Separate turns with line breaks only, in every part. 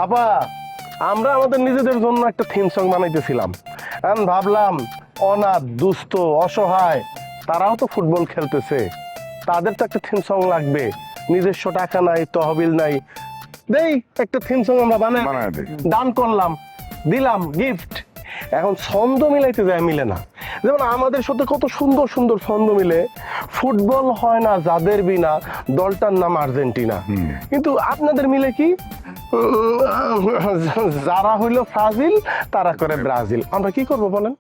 আপা আমরা আমাদের নিজেদের জন্য একটা থিম সং বানাইতেছিলাম। আমি ভাবলাম অনাথ দুস্থ অসহায় তারাও তো ফুটবল খেলতেছে, তাদের তো একটা থিম সং লাগবে। নিজস্ব টাকা নাই, তহবিল নাই, দেই একটা থিম সং আমরা বানাই দান করলাম, দিলাম গিফট। এখন ছন্দ মিলাইতে যায় মিলে না। যেমন আমাদের সাথে কত সুন্দর সুন্দর ছন্দ মিলে, ফুটবল হয় না যাদের বিনা, দলটার নাম আর্জেন্টিনা। কিন্তু আপনাদের মিলে কি যারা হইলো ব্রাজিল তারা করে ব্রাজিল। আমরা কি করব বলেন?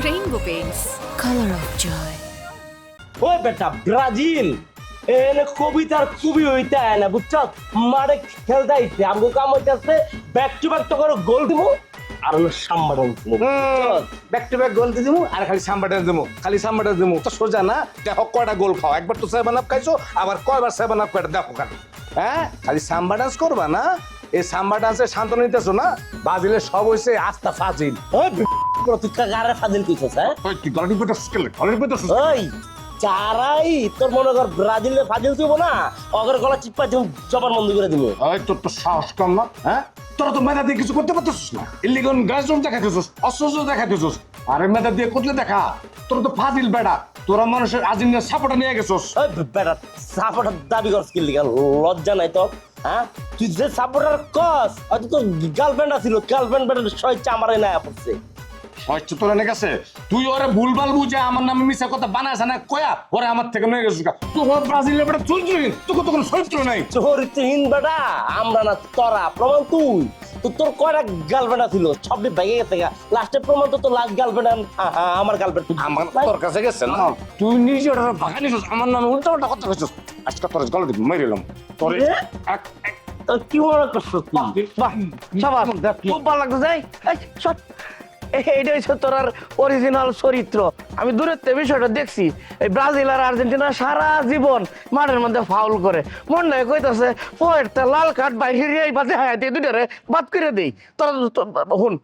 Rainbow Paints, color of joy.
ও বেটা ব্রাজিল এনে কবিতার খুবই হইতে আয় না বুঝছ, মারে খেলতাইছে আমগো কাম হইতাছে ব্যাক টু ব্যাক তো করে গোল দিমু আর হলো সাম্বাডন দিমু।
ব্যাক টু ব্যাক গোল দিমু আর খালি সাম্বাটার দিমু, খালি সাম্বাটার দিমু। তো সোজা না, দেখো কয়টা গোল খাও। একবার তো 7 আপ খাইছো, আবার কয়বার 7 আপ করে দেখো খালি। হ্যাঁ, খালি সাম্বা ডান্স করবা না? এই সাম্বা ডান্সে শান্ত নিতেছো না? ব্রাজিলের সব হইছে আস্তা ফাজিল।
ওই প্রতিকা গারে ফাজিল কইছস হ্যাঁ?
ওই কি গলার ভিতর স্কেল, গলার ভিতর
ওই চারাই তোর মনে কর ব্রাজিলে ফাজিল দিব না, অগর গলা চিপা দিমু, জবান বন্ধ করে দিমু।
ওই তোর তো সাহস কম না? হ্যাঁ, তোরা তো মেধা দিয়ে কিছু করতে পারতেছিস না। ইলিগন গাছরুম দেখাইতেছিস, অস্ত্র দেখাইতেছিস, আরে মেধা দিয়ে করলে দেখা। তোরা তো ফাজিল বেড়া, তোরা মানুষের আজিনের সাপোর্টটা নিয়ে গেছিস।
ওই বেটা সাপোর্টার দাবি করছ কি লিগা? লজ্জা নাই তো? হ্যাঁ, তুই যে সাপোর্টার কস হয়তো তোর গার্লফ্রেন্ড আছিল, গার্লফ্রেন্ড বেটা সয় চামারে না পড়ছে।
সহ্য তোরা নে গেছে, তুই ওরে ভুলভাল বুঝে আমার নামে মিছা কথা বানাস না কয়া ওরে আমার থেকে নিয়ে গেছিস। তুই ব্রাজিলের বেটা চরিত্রহীন, তোকে তো কোনো চরিত্র নাই।
চরিত্রহীন বেটা আমরা না তোরা, প্রমাণ তুই। তো তোর কয়টা গার্লফ্রেন্ড ছিল, সবই ভেঙে গেছে গা। লাস্টে প্রমাণ তো তোর লাস্ট গার্লফ্রেন্ড আমার গার্লফ্রেন্ড।
আমার তোর কাছে গেছে না, তুই নিজে ওটা ভাগা নিছিস, আমার নামে উল্টা উল্টা কথা কইছিস। আজকে তোর গলা দিব মেরে এলাম তোরে।
তোর কি মনে করছো তুই?
বাহ সবার খুব ভালো লাগতো। যাই এইটা হচ্ছে তোর আর অরিজিনাল চরিত্র। আমি দূরের থেকে বিষয়টা দেখছি, এই ব্রাজিল আর আর্জেন্টিনা সারা জীবন মাঠের মধ্যে ফাউল করে। মনে কইতাছে পয়েরটা লাল কার্ড বাইরে এই বাজে হায়াতে দুইটারে বাদ করে দেই। তোরা হুন,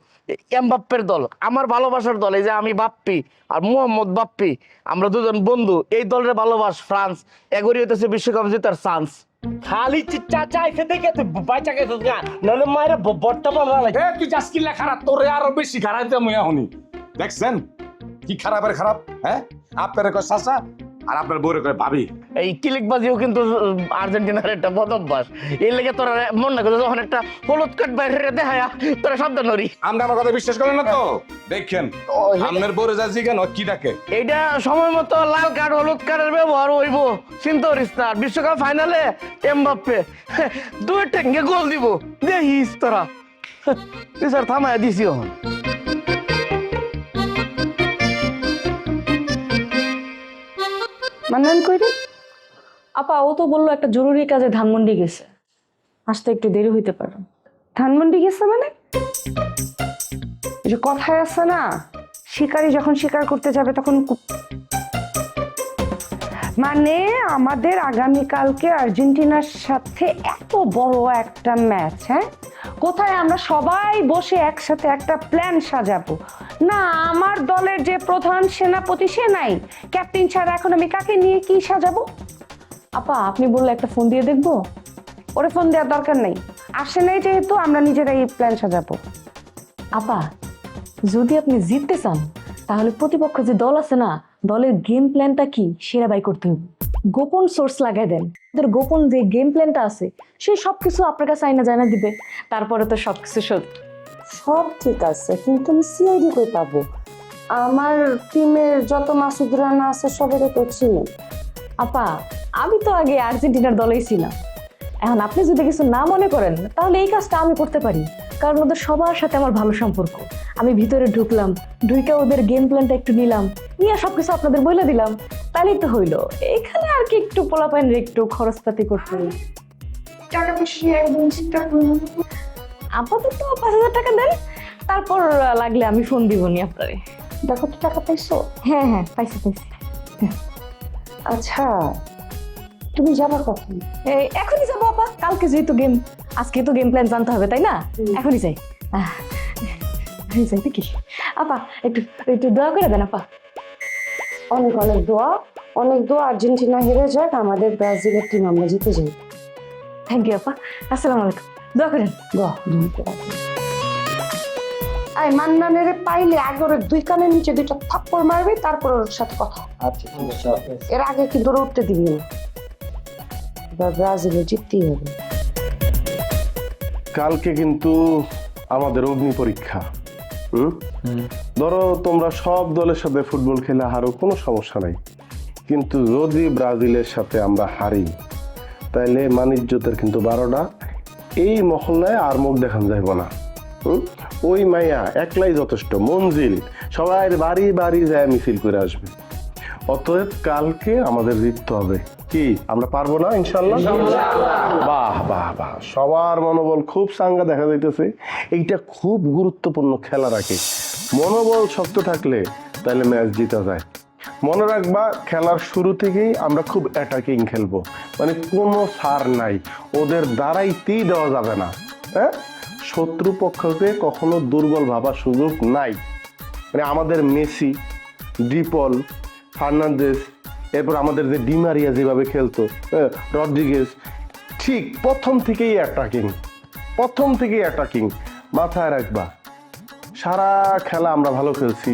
এমবাপ্পের দল আমার ভালোবাসার দল। এই যে আমি বাপ্পি আর মোহাম্মদ বাপ্পি, আমরা দুজন বন্ধু। এই দলের ভালোবাস ফ্রান্স, এগোরি হইতেছে বিশ্বকাপ জেতার চান্স।
খালি চাচা এসে দেখে তুই বাইচা গেছিস গা, নাহলে মায়ের বর্তমান লাগে।
এ তুই যাস কি খারাপ, তোরে আরো বেশি খারাপ দিতাম এখনই। দেখছেন কি খারাপের খারাপ? হ্যাঁ, আপনার কয় চাচা আর আপনার বউরে কয় ভাবি।
এই ক্লিকবাজিও কিন্তু আর্জেন্টিনার একটা বদ অভ্যাস। এই লেগে তোরা মনে করছে যখন একটা হলুদ কার্ড বাইরে দেখায়া তোরা সাবধান হরি।
আমরা আমার কথা বিশ্বাস করেন না তো? দেখেন আপনার বউরে যা জিজ্ঞেন ও কি ডাকে।
এইটা সময় মতো লাল কার্ড হলুদ কার্ডের ব্যবহার হইব, চিন্তা করিস না। আর বিশ্বকাপ ফাইনালে এমবাপ্পে দুই টেঙ্গে গোল দিব, দেখিস তোরা। তুই স্যার থামায় দিছি এখন।
মান্নান কই রে? আপা ও তো বললো একটা জরুরি কাজে ধানমন্ডি গেছে, আসতে একটু দেরি হইতে পারে। ধানমন্ডি গেছে মানে? যে কথায় আছে না, শিকারী যখন শিকার করতে যাবে তখন মানে আমাদের আগামীকালকে আর্জেন্টিনার সাথে এত বড় একটা ম্যাচ। হ্যাঁ, কোথায় আমরা সবাই বসে একসাথে একটা প্ল্যান সাজাবো না? আমার দলের যে প্রধান সেনাপতি সে নাই, ক্যাপ্টেন ছাড়া এখন আমি কাকে নিয়ে কি সাজাবো? আপা আপনি বললে একটা ফোন দিয়ে দেখবো? ওরে ফোন দেওয়ার দরকার নেই, আসে নাই যেহেতু আমরা নিজেরাই প্ল্যান সাজাবো। আপা যদি আপনি জিততে চান তাহলে প্রতিপক্ষ যে দল আছে না, দলের গেম প্ল্যানটা কি সেরা বাই করতে হবে। গোপন সোর্স লাগাই দেন, ওদের গোপন যে গেম প্ল্যানটা আছে সেই সবকিছু আপনার কাছে আইনা জানা দিবে। তারপরে তো সবকিছু সব ঠিক আছে, কিন্তু আমি সিআইডি কই পাবো? আমার টিমের যত মাসুদ রানা আছে সবাই তো চিনি। আপা আমি তো আগে আর্জেন্টিনার দলেই ছিলাম, এখন আপনি যদি কিছু না মনে করেন তাহলে এই কাজটা আমি করতে পারি, কারণ ওদের সবার সাথে আমার ভালো সম্পর্ক। আমি ভিতরে ঢুকলাম, ঢুকে ওদের গেম প্ল্যানটা একটু নিলাম, নিয়ে সবকিছু আপনাদের বলে দিলাম, তাহলেই তো হইলো। এখানে আর কি একটু পোলাপাইনের একটু খরচপাতি করতে হবে। টাকা পয়সা একদম চিন্তা করুন, আপাতত 5,000 টাকা দেন, তারপর লাগলে আমি ফোন দিব নি আপনারে। দেখো তো টাকা পাইছো? হ্যাঁ হ্যাঁ পাইছি পাইছি। আচ্ছা তুমি যাবার কখন? এখনই যাবো আপা, কালকে যেহেতু গেম, আজকে তো গেম প্ল্যান জানতে হবে তাই না? এখনই যাই, যাই দেখি। আপা একটু একটু দয়া করে দেন আপা। অনেক অনেক দোয়া আর্জেন্টিনা হেরে যাক, আমাদের ব্রাজিলের টিম আমরা জিতে যাই।
থ্যাংক ইউ আপা। আসসালামু আলাইকুম। দোয়া করেন।
আই মান্নানের পাইলে আগে ওর 2 কানের নিচে 2টা থাপ্পড় মারবি, তারপর ওর সাথে কথা।
আচ্ছা ঠিক আছে।
এর আগে কি দৌড়ে উঠতে দিবি না, এবার ব্রাজিলে জিততেই হবে।
কালকে কিন্তু আমাদের অগ্নি পরীক্ষা। ধরো তোমরা সব দলের সাথে ফুটবল খেলে হারো, কোনো সমস্যা নাই, কিন্তু যদি ব্রাজিলের সাথে আমরা হারি তাহলে মানিজ্যতের কিন্তু 12টা। এই মহল্লায় আর মুখ দেখান যাইব না। ওই মাইয়া একলাই যথেষ্ট, মঞ্জিল সবাই বাড়ি বাড়ি যায় মিছিল করে আসবে। অতএব কালকে আমাদের জিততে হবে। কি আমরা পারবো না ইনশাল্লাহ? বাহ বাহ বাহ, সবার মনোবল খুব চাঙ্গা দেখা যাইতেছে। এইটা খুব গুরুত্বপূর্ণ খেলা রাখে। মনোবল শক্ত থাকলে তাহলে ম্যাচ জিতা যায়। মনে রাখবা, খেলার শুরু থেকেই আমরা খুব অ্যাটাকিং খেলবো, মানে কোনো ছাড় নাই, ওদের দাঁড়াইতেই দেওয়া যাবে না। হ্যাঁ, শত্রু পক্ষকে কখনো দুর্বল ভাবার সুযোগ নাই। মানে আমাদের মেসি, ডিপল, ফার্নান্দেজ, এরপর আমাদের যে ডিমারিয়া যেভাবে খেলতো, রড্রিগেজ, ঠিক প্রথম থেকেই অ্যাটাকিং। মাথায় রাখবা, সারা খেলা আমরা ভালো খেলছি,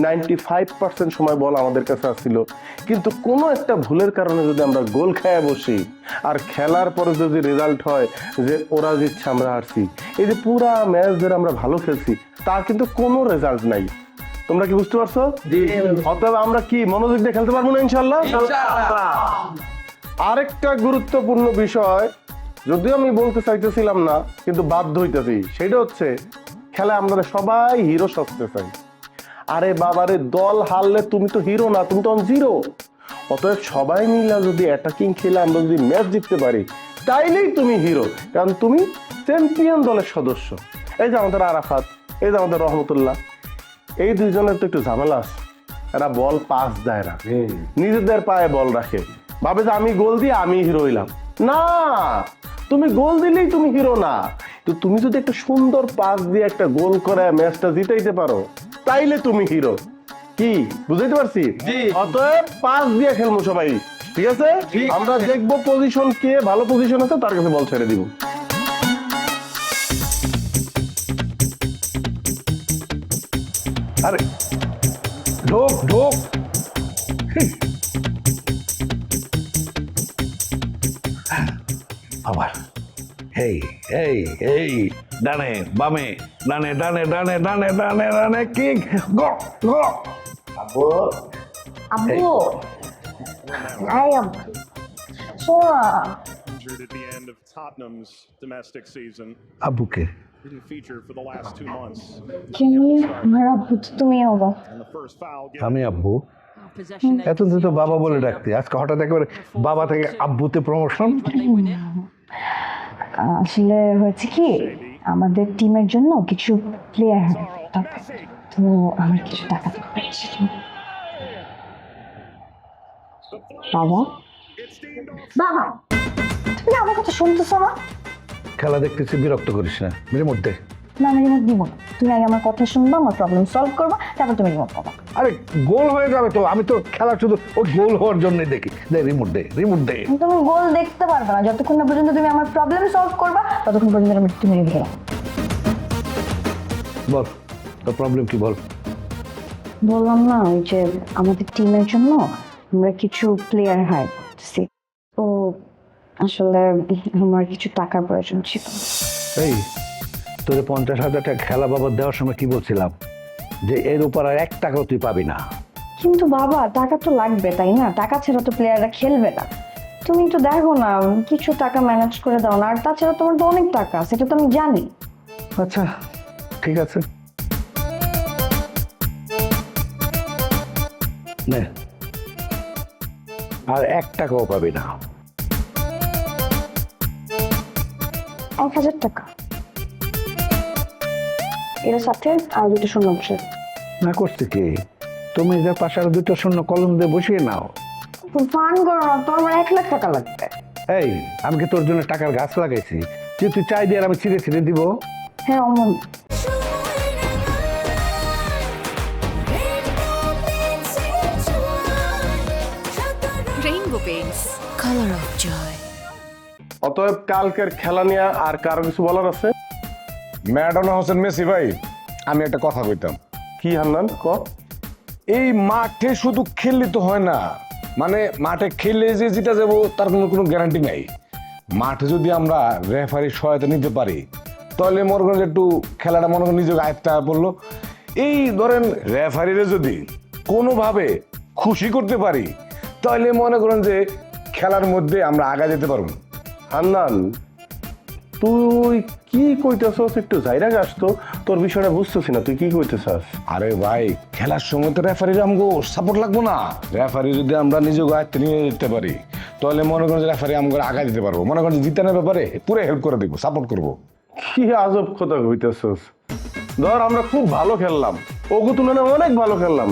95% সময় বল আমাদের কাছে আসছিল, কিন্তু কোনো একটা ভুলের কারণে যদি আমরা গোল খেয়ে বসি আর খেলার পরে যদি রেজাল্ট হয় যে ওরা জিতছে আমরা হারছি, এই যে পুরা ম্যাচ ধরে আমরা ভালো খেলছি, তার কিন্তু কোনো রেজাল্ট নাই। তোমরা কি বুঝতে পারছো? অতএব আমরা কি মনোযোগ দিয়ে খেলতে পারবো না ইনশাল্লাহ? আরেকটা গুরুত্বপূর্ণ বিষয়, যদিও আমি বলতে চাইতেছিলাম না কিন্তু বাধ্য হইতেছি, সেটা হচ্ছে খেলায় আমরা সবাই হিরো সাজতে চাই। আরে বাবারে, দল হারলে তুমি তো হিরো না, তুমি তো জিরো। অতএব সবাই মিলে যদি অ্যাটাকিং খেলে আমরা যদি ম্যাচ জিততে পারি তাইলেই তুমি হিরো, কারণ তুমি চ্যাম্পিয়ন দলের সদস্য। এই যে আমাদের আরাফাত, এই যে আমাদের রহমতুল্লাহ, এই দুইজনের তো একটু ঝামেলা আছে। এরা বল পাস দেয় না, নিজেদের পায়ে বল রাখে, ভাবে যে আমি গোল দিয়ে আমি হিরো হইলাম। না, তুমি গোল দিলেই তুমি হিরো না, তো তুমি যদি একটা সুন্দর পাস দিয়ে একটা গোল করে ম্যাচটা জিতাইতে পারো তাইলে তুমি হিরো। কি বুঝাইতে পারছি? অতএব পাস দিয়ে খেলবো সবাই, ঠিক আছে? আমরা দেখবো পজিশন কে ভালো পজিশন আছে তার কাছে বল ছেড়ে দিব।
আরে ঢোক ঢোক। আবার এই এই এই ডানে বামে, ডানে ডানে ডানে ডানে ডানে ডানে, কিক, গো গো।
আব্বু I am
Injured at the end of Tottenham's domestic season.
আব্বুকে
Didn't feature for the last 2 months.
আমার আব্বু তো তুমি বাবা।
And the first foul
আমি আব্বু এতদিন তো বাবা বলে ডাকতে, আজকে হঠাৎ একেবারে বাবা থেকে আব্বুতে প্রমোশন।
আসলে হয়েছে কি, আমাদের টিমের জন্য কিছু প্লেয়ার তো আমার কিছু টাকা বাবা। বাবা, তুমি আমার কথা শুনতেছো না?
খেলা দেখতেছি, বিরক্ত করিস না, রিমোট দে।
না, আমি রিমোট দিব না। তুমি আগে আমার কথা শুনবা, আমার প্রবলেম সলভ করবা, তারপর তুমি রিমোট পাবা।
আরে গোল হয়ে যাবে তো, আমি তো খেলা শুধু ওই গোল হওয়ার জন্য দেখি। দে রিমোট দে, রিমোট দে।
তুমি গোল দেখতে পারবে না যতক্ষণ না পর্যন্ত তুমি আমার প্রবলেম সলভ করবা, ততক্ষণ পর্যন্ত আমি তুমি রিমোট দিলাম।
বল তোর প্রবলেম কি, বল।
বললাম না, ওই যে আমাদের টিমের জন্য আমরা কিছু প্লেয়ার হায়ার করতেছি, তো আসলে আমার কিছু টাকার প্রয়োজন ছিল।
এই তোর 50,000 টাকা খেলা বাবা দেওয়ার সময় কি বলছিলাম যে এর উপর আর 1 টাকাও তুই পাবি না।
কিন্তু বাবা, টাকা তো লাগবে তাই না? টাকা ছাড়া তো প্লেয়াররা খেলবে না। তুমি একটু দেখো না, কিছু টাকা ম্যানেজ করে দাও না। আর তাছাড়া তোমার তো অনেক টাকা, সেটা তো আমি জানি।
আচ্ছা ঠিক আছে, নে, আর 1 টাকাও পাবি না।
1,000 টাকা, এর সাথে আর 2টা শূন্য বসে।
না করছে কি, তুমি যে পাশে আর 2টা শূন্য কলম দিয়ে বসিয়ে নাও।
ফান করো না তো, আমার 1 লাখ টাকা লাগবে।
এই আমি কি তোর জন্য টাকার গাছ লাগাইছি যে তুই চাই দিয়ে আর আমি ছিঁড়ে ছিঁড়ে দিব?
হ্যাঁ অমন।
Rainbow Paints, color of joy.
অতএব কালকের খেলা নিয়ে আর কারো কিছু বলার আছে?
ম্যারাডোনা হোসেন মেসি ভাই, আমি একটা কথা কইতাম।
কি হান্নান ক?
এই মাঠে শুধু খেললে তো হয় না, মানে মাঠে খেললে যে জিতা যাবো তার কোনো গ্যারান্টি নাই। মাঠে যদি আমরা রেফারির সহায়তা নিতে পারি তাহলে মনে করেন যে একটু খেলাটা মনে করেন নিজেকে আয়ত্তে পড়লো। এই ধরেন রেফারিরে যদি কোনোভাবে খুশি করতে পারি তাহলে মনে করেন যে খেলার মধ্যে আমরা আগা যেতে পারবো।
হান্নান তুই কি কইতেছস? একটু যাইরা গাছ তো, তোর বিষয়টা বুঝতেছি না, তুই কি কইতেছস?
আরে ভাই, খেলার সময় তো রেফারির আমগো সাপোর্ট লাগবো না? রেফারি যদি আমরা নিজেকে আয়ত্তে নিয়ে যেতে পারি তাহলে মনে করেন যে রেফারি আমগো আগা দিতে পারবো, মনে করেন যে জিতানোর ব্যাপারে পুরো হেল্প করে দেবো, সাপোর্ট করবো।
কি আজব কথা কইতেছস? ধর আমরা খুব ভালো খেললাম, ওগো তুলনায় অনেক ভালো খেললাম,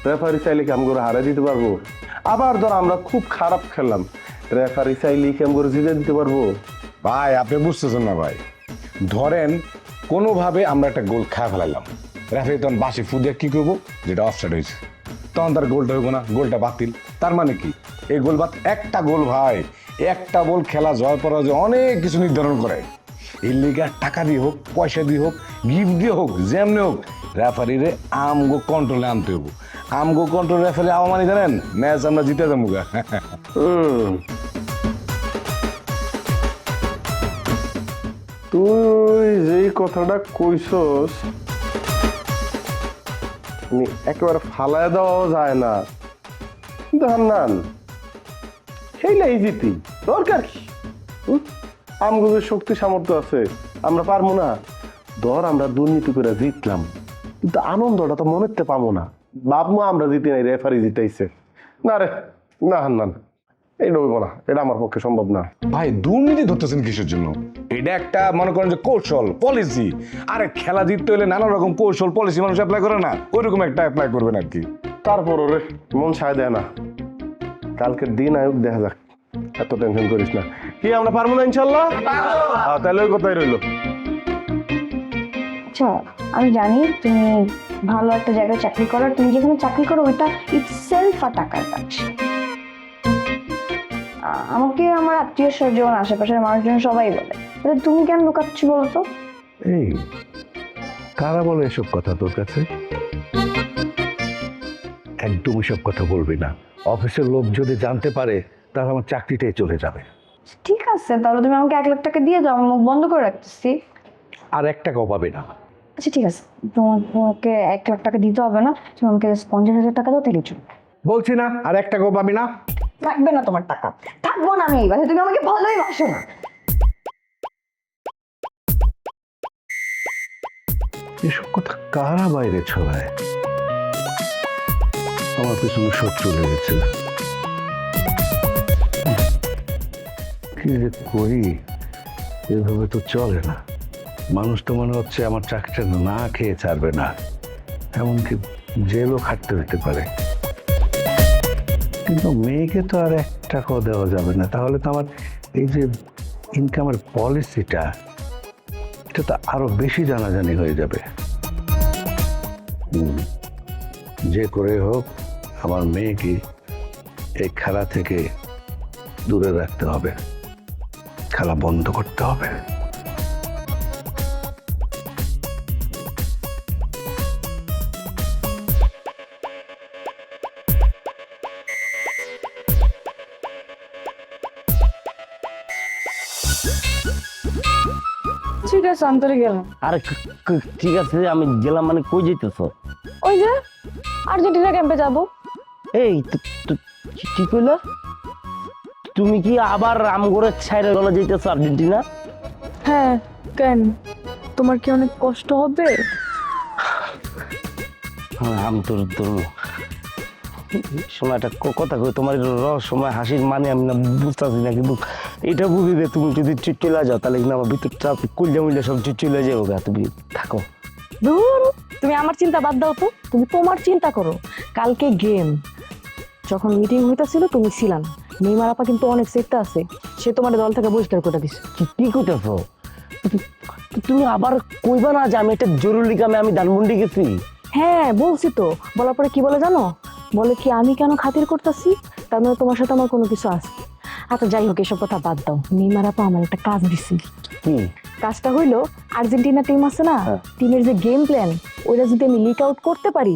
রেফারি চাইলে কি আমগো হারাই দিতে পারবো? আবার ধর আমরা খুব খারাপ খেললাম, রেফারি চাইলে কি আমগো জিতে দিতে পারবো?
ভাই আপনি বুঝতেছেন না ভাই, ধরেন কোনোভাবে আমরা একটা গোল খেয়ে ফেলাইলাম, রেফারি তখন বাসি ফুদে কি করবো, যেটা অফসাইড হয়েছে, তখন তার গোলটা হইব না, গোলটা বাতিল। তার মানে কি, এই গোল বাদ একটা গোল ভাই, একটা গোল খেলা জয় পরাজয় অনেক কিছু নির্ধারণ করে। এই লিগে টাকা দিয়ে হোক, পয়সা দিয়ে হোক, গিফট দিয়ে হোক, যেমনি হোক, রেফারিরে আমগো কন্ট্রোলে আনতে হবো। আমগো কন্ট্রোল রেফারি আওয়া মানে জানেন, ম্যাচ আমরা জিতে যাবো গা।
তুই যেই কথাটা কইছস একেবারে ফালায় দেওয়াও যায় না, কিন্তু হান্নান সেইলাই জিতি, দরকার কি? আমগো যে শক্তি সামর্থ্য আছে, আমরা পারবো না? ধর আমরা দুর্নীতি করে জিতলাম, কিন্তু আনন্দটা তো মনেতে পাবো না, ভাববো আমরা জিতি নাই, রেফারি জিতাইছে। না রে, না হান্নান, এটা হইব না, এটা আমার পক্ষে সম্ভব না।
ভাই দুর্নীতি ধরতেছেন কিসের জন্য? এটা একটা মনে করেন যে কৌশল, পলিসি। আরে খেলা জিততে হলে নানা রকম কৌশল, পলিসি মানুষ অ্যাপ্লাই করে না, ওইরকম একটা অ্যাপ্লাই করবেন আর কি।
তারপর রে মন সায় দেয় না, কালকের দিন আয়ুক দেখা যাক, এত টেনশন করিস না। কি আমরা পারবো না ইনশাল্লাহ? তাহলে ওই কথাই রইলো।
আচ্ছা, আমি জানি তুমি ভালো একটা জায়গায় চাকরি করো, তুমি যেখানে চাকরি করো ওইটা ইটসেলফ টাকার কাজ। আমাকে আমার আত্মীয় স্বজন, আশেপাশের মানুষজন সবাই বলে, তাহলে তুমি কেন লুকাচ্ছ বলো তো?
এই কারা বলে এসব কথা তোর কাছে? একদম এসব কথা বলবি না, অফিসের লোক যদি জানতে পারে তাহলে আমার চাকরিটাই চলে যাবে।
ঠিক আছে, তাহলে তুমি আমাকে 1 লাখ টাকা দিয়ে দাও, আমি মুখ বন্ধ করে রাখতেছি।
আর 1 টাকাও পাবে না।
আচ্ছা ঠিক আছে, তোমাকে 1 লাখ টাকা দিতে হবে না, তুমি আমাকে 50,000 টাকা দাও, তাহলে চলবে।
বলছি না, আর 1 টাকাও পাবি না।
থাকবে না তোমার টাকা, থাকবো না আমি এই বাসায়, তুমি আমাকে ভালোই বাসো না।
এসব কথা কারা বাইরে ছড়ায়? আমার পেছনে শত্রু লেগেছে। কি যে করি, এভাবে তো চলে না। মানুষ তো মনে হচ্ছে আমার চাকরিটা না খেয়ে ছাড়বে না, এমনকি জেলও খাটতে হতে পারে। কিন্তু মেয়েকে তো আর 1 টাকাও দেওয়া যাবে না, তাহলে তো আমার এই যে ইনকামের পলিসিটা, এটা তো আরো বেশি জানাজানি হয়ে যাবে। যে করে হোক আমার মেয়েকে এই খেলা থেকে দূরে রাখতে হবে, খেলা বন্ধ করতে হবে।
ঠিক আছে, অন্তরে গেলাম।
আরে ঠিক আছে, আমি গেলাম মানে কই যেতেছ?
ওই যে আর্জেন্টিনা ক্যাম্পে যাব।
এই কি কইলা? তুমি কি আবার আমগরে ছাইরে গলা যেতেছ আর্জেন্টিনা?
হ্যাঁ, কেন? তোমার কি অনেক কষ্ট হবে?
হ্যাঁ, আমি তোর শোনা একটা কথা কই, তোমার রহস্যময় হাসির মানে আমি না বুঝতেছি না, কিন্তু এটা বুঝি যে তুমি যদি চলে যাও তাহলে কিন্তু আমার ভিতরটা কুল্লা মুল্লা সব চলে যাবো গা, তুমি থাকো।
ধুর, তুমি আমার চিন্তা বাদ দাও তো, তুমি তোমার চিন্তা করো। কালকে গেম যখন মিটিং হইতেছিল তুমি ছিলাম, নেইমার আপা কিন্তু অনেক সেটটা আছে, সে তোমার দল থেকে বহিষ্কার করে দিছে।
কি কইতেছ? তুমি আবার কইবা না যে আমি একটা জরুরি কামে আমি ধানমন্ডি গেছি?
হ্যাঁ বলছি তো, বলার পরে কি বলে জানো?
বলে কি আমি কেন খাতির করতেছি, তার মানে তোমার সাথে আমার কোনো কিছু আছে। আচ্ছা যাই হোক, এসব কথা বাদ দাও। নেইমার আপা আমার একটা কাজ দিছি। কাজটা হইলো, আর্জেন্টিনা টিম আছে না, টিমের যে গেম প্ল্যান ওইটা যদি আমি লিক আউট করতে পারি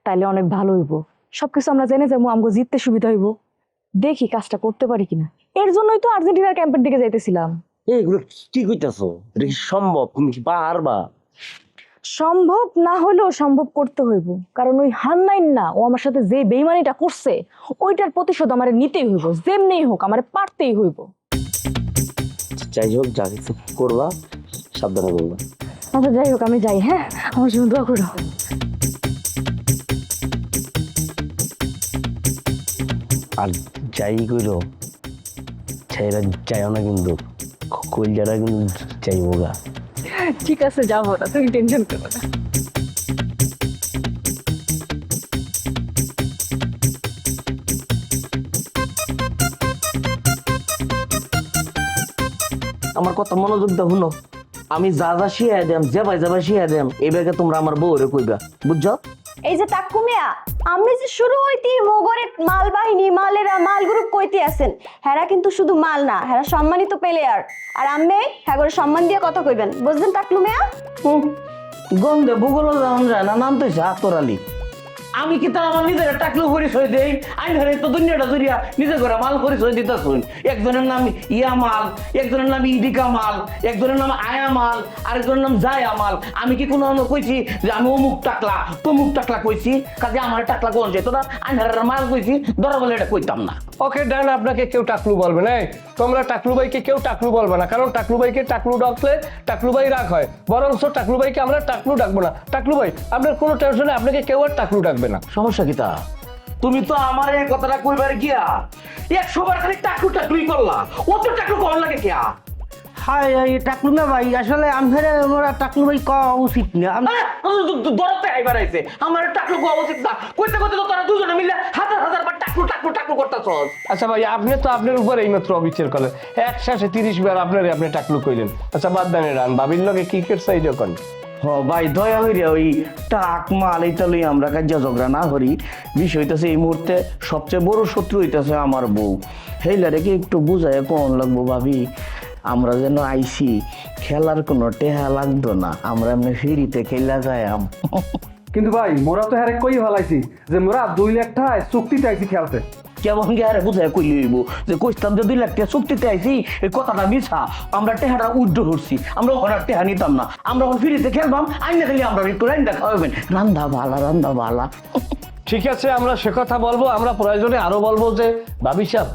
তাহলে অনেক ভালো হইব। সবকিছু আমরা জেনে যাবো, আমাকে জিততে সুবিধা হইব। দেখি কাজটা করতে পারি কিনা। এর জন্যই তো আর্জেন্টিনার ক্যাম্পের দিকে যাইতেছিলাম।
এগুলো কি কইতাছো? এটা কি সম্ভব? তুমি কি পারবা?
সম্ভব না হলেও সম্ভব করতে হইব, কারণ ওই হান্নাইন না, ও আমার সাথে যে বেইমানিটা করছে ওইটার প্রতিশোধ আমার নিতেই হইব, যেমনিই হোক আমার পারতেই হইব।
যাই হোক, যা কিছু করবা সাবধানে বলবা।
আচ্ছা যাই হোক, আমি যাই। হ্যাঁ, আমার জন্য দোয়া করো।
আর যাই কইরো, ছেড়ে যাইও না কিন্তু, কইলাটা কিন্তু যাইবো গা।
ঠিক আছে, যাবো না, তুমি টেনশন করো না।
আমার কথা মনোযোগ দাও, শুনো। আমি যা যা শিয়াই দেম, যে ভাই যাবা শিয়াই দেম, এই ব্যাগে তোমরা আমার বউরে কইবা, বুঝছো?
এই যে টাক্কু মিয়া, আমি যে শুরু হইতি মোগরের মাল বাহিনী মালেরা মাল গ্রুপ কইতে আছেন, হেরা কিন্তু শুধু মাল না, হেরা সম্মানিত প্লেয়ার। আর আম্মে হ্যাঁ করে সম্মান দিয়ে কথা কইবেন, বুঝলেন টাকলু মিয়া?
গন্ধে ভূগোল জানান যায় না, নাম তো আতর আলী। আমি কি তা আমার নিজের টাকলু পরিচয় দেই? আমি ধরে তো দুনিয়াটা জুড়িয়া নিজে করে মাল পরিচয় দিতে শুন। একজনের নাম ইয়া মাল, একজনের নাম ইদিকা মাল, একজনের নাম আয়া মাল, আরেকজনের নাম জায়া মাল। আমি কি কোনো কইছি যে আমি অমুক টাকলা তমুক টাকলা কইছি? কাজে আমার টাকলা কোন যেত না, আমি মাল কইছি, ধরা বলে এটা কইতাম না।
ওকে ডান, আপনাকে কেউ টাকলু বলবে না। তোমরা টাকলু ভাইকে কেউ টাকলু বলবে না, কারণ টাকলু ভাইকে টাকলু ডাকলে টাকলু ভাই রাগ হয়। বরং টাকলু ভাইকে আমরা টাকলু ডাকবো না। টাকলু ভাই, আপনার কোনো টেনশন নেই, আপনাকে কেউ আর টাকলু ডাকবে না।
সমস্যা কি তা? তুমি তো আমার এই কথাটা কইবার গিয়া 100 বার খালি টাকলু টাকলুই করলা, অত টাকলু কম লাগে কিয়া? হাই টাকলু না ভাই, আসলে আমার টাকলু ভাই কওয়া উচিত না। দরতে আইবার আইছে আমার টাকলু কওয়া উচিত না কইতে কইতে তো তোরা দুজনে মিলে হাজার হাজার বার টাকলু টাকলু টাকলু করতাছস।
আচ্ছা ভাই, আপনি তো আপনার উপর এইমাত্র অবিচার করলেন, একসাথে 30 বার আপনি টাকলু কইলেন। আচ্ছা বাদ দেন রান, ভাবির লগে ক্রিকেট সাইড যখন
ভাই দয়া হইরে ওই টাক মাল এইটা লই আমরা কাজ ঝগড়া না করি। বিষয় হইতেছে এই মুহূর্তে সবচেয়ে বড় শত্রু হইতেছে আমার বউ। হেইলারে কি একটু বুঝায় কোন লাগবো ভাবি, আমরা যেন আইসি খেলার কোনো টেহা লাগতো না, আমরা এমনি ফ্রিতে খেলা যায়।
কিন্তু ভাই মোরা তো হ্যারে কই ভালাইছি যে মোরা 2 লাখ টাকায় চুক্তিতে আইছি খেলতে।
কেমন গে আরে বুঝায় কইলি হইব যে কইতাম যে 2 লাখ টাকা চুক্তিতে আইছি, এই কথাটা মিছা। আমরা টেহাটা উড্ড হচ্ছি, আমরা ওখানে টেহা নিতাম না, আমরা ওখানে ফ্রিতে খেলবাম। আইনা খালি আমরা একটু রান্দা খাওয়াবেন, রান্দা ভালা।
ঠিক আছে, আমরা সে কথা বলবো। আমরা প্রয়োজনে আরো বলবো যে ভাবি সাহেব,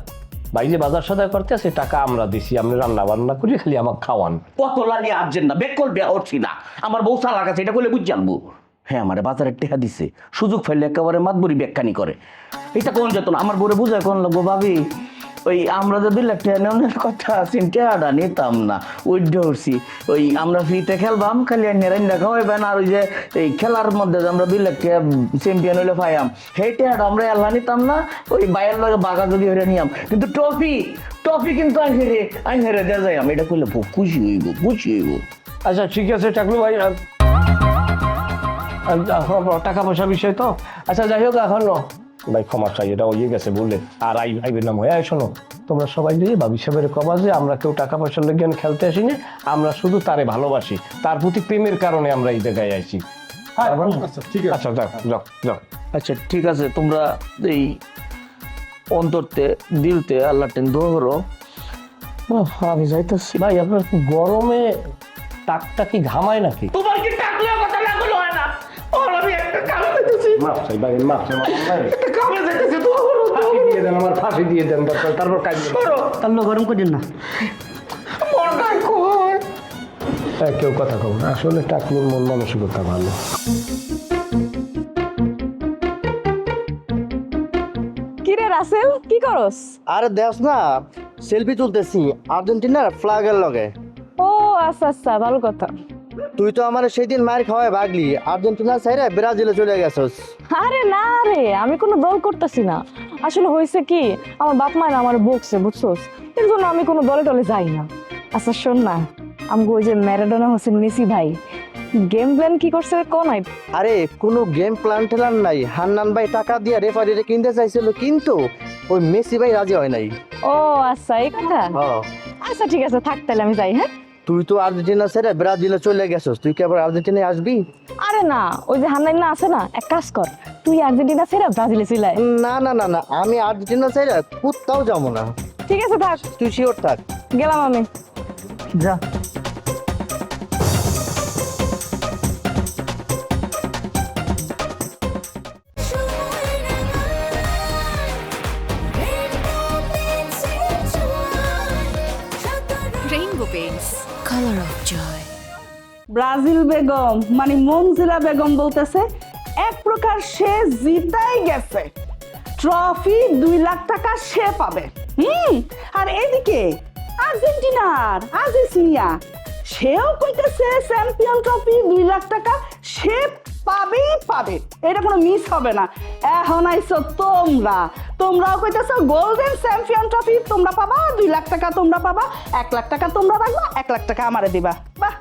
ভাই যে বাজার সদাই করতে আছে টাকা আমরা দিছি, আপনি রান্না বান্না করি খালি আমাকে খাওয়ান।
কত লাগে আর্জেন্ট না, বেকল বিয়া উঠছি না, আমার বউ চালাক আছে, এটা করলে বুঝ জানবো। হ্যাঁ, আমার বাজারের টেহা দিছে, সুযোগ ফেললে একেবারে মাতবরি ব্যাখ্যানি করে। এটা কোন যেত না, আমার বউরে বুঝায় কোন লাগবো ভাবি। ওই আমরা যে 2 লাখ টাকা নেওয়ার কথা আছে, টেহাটা নিতাম না, ওই ধরছি। ওই আমরা ফ্রিতে খেলবাম, খালি রান্না খাওয়াইবেন। আর ওই যে এই খেলার মধ্যে যে আমরা 2 লাখ টাকা চ্যাম্পিয়ন হইলে পাইয়াম, সেই টেহাটা আমরা এল্লা নিতাম না, ওই বাইরের লগে বাঘা যদি হইলে নিয়াম। কিন্তু ট্রফি কিন্তু আইন হেরে দেওয়া যায়। আমি এটা করলে খুশি হইব।
আচ্ছা ঠিক আছে টাকলু ভাই, টাকা পয়সা বিষয় তো। আচ্ছা যাই হোক, এখন ভাই ক্ষমা চাই, এটা হয়ে গেছে বললেন। আর আইবের নাম হয়ে শোনো, তোমরা সবাই দিয়ে ভাবি সাহেবের কবা যে আমরা কেউ টাকা পয়সার লেগে খেলতে আসিনি, আমরা শুধু তারে ভালোবাসি, তার প্রতি প্রেমের কারণে আমরা এই জায়গায় আইছি। আচ্ছা যাও।
আচ্ছা ঠিক আছে, তোমরা এই অন্তরতে দিলতে আল্লাহ টেন দোয়া করো। আমি যাইতেছি।
ভাই আপনার গরমে টাকটা কি ঘামায় নাকি?
তোমার কি টাকলে কথা লাগলো হয় না? আমি একটা কামে যাইতেছি,
মাফ চাই ভাই, মাফ চাই।
একটা কামে যাইতেছি, দোয়া করো।
ফাঁসি দিয়ে দেন, আমার ফাঁসি দিয়ে দেন, তারপর কাজ
করো।
তাহলে গরম করেন না।
মনটাই কই।
কেউ কথা কব না, আসলে টাকলুর মন মানসিকতা ভালো।
কিরে রাসেল, কি করস?
আরে দেখ না, সেলফি তুলতেছি আর্জেন্টিনার ফ্ল্যাগের লগে।
ও আচ্ছা, ভালো কথা।
তুই তো আমার সেই দিন মার খাওয়ায় ভাগলি, আর্জেন্টিনা ছাইরে ব্রাজিলে চলে গেছস।
আরে না রে, আমি কোনো দল করতেছি না। আসলে হয়েছে কি, আমার বাপ মায়ের আমার বকছে, বুঝছোস, এর জন্য আমি কোনো দলে টলে যাই না। আচ্ছা শোন না, আমাকে ওই যে ম্যারাডোনা হোসেন মেসি ভাই গেম প্ল্যান কি করছে কোন নাই?
আরে কোনো গেম প্ল্যান টেলান নাই, হান্নান ভাই টাকা দিয়ে রেফারিরে কিনতে চাইছিল কিন্তু ওই মেসি ভাই রাজি হয় নাই।
ও আচ্ছা এই কথা।
হ্যাঁ
আচ্ছা ঠিক আছে, থাক তাহলে আমি যাই। হ্যাঁ
তুই তো আর্জেন্টিনা ছেড়ে ব্রাজিলে চলে গেছস, তুই কি আবার আর্জেন্টিনায় আসবি?
আরে না, ওই যে হান্নান না আছে না, এক কাজ কর, তুই আর্জেন্টিনা ছেড়ে ব্রাজিলে চলে আয়।
না না না না, আমি আর্জেন্টিনা ছেড়ে কোথাও যাবো না।
ঠিক আছে থাক,
তুই শিওর থাক।
গেলাম আমি।
যা।
Rainbow Paints, color of joy.
Brazil Begum মানে মনজিলা বেগম বলতেছে এক প্রকার সে জিতাই গেছে, ট্রফি 2 লাখ টাকা সে পাবে। আর এদিকে আর্জেন্টিনার আজিজ মিয়া সেও কইতেছে চ্যাম্পিয়ন ট্রফি 2 লাখ টাকা সে পাবেই পাবে, এটা কোনো মিস হবে না। এখন আইছো তোমরাও কইতেছো গোল্ডেন চ্যাম্পিয়ন ট্রফি তোমরা পাবা, 2 লাখ টাকা তোমরা পাবা, 1 লাখ টাকা তোমরা রাখবা, 1 লাখ টাকা আমারে দিবা। বাহ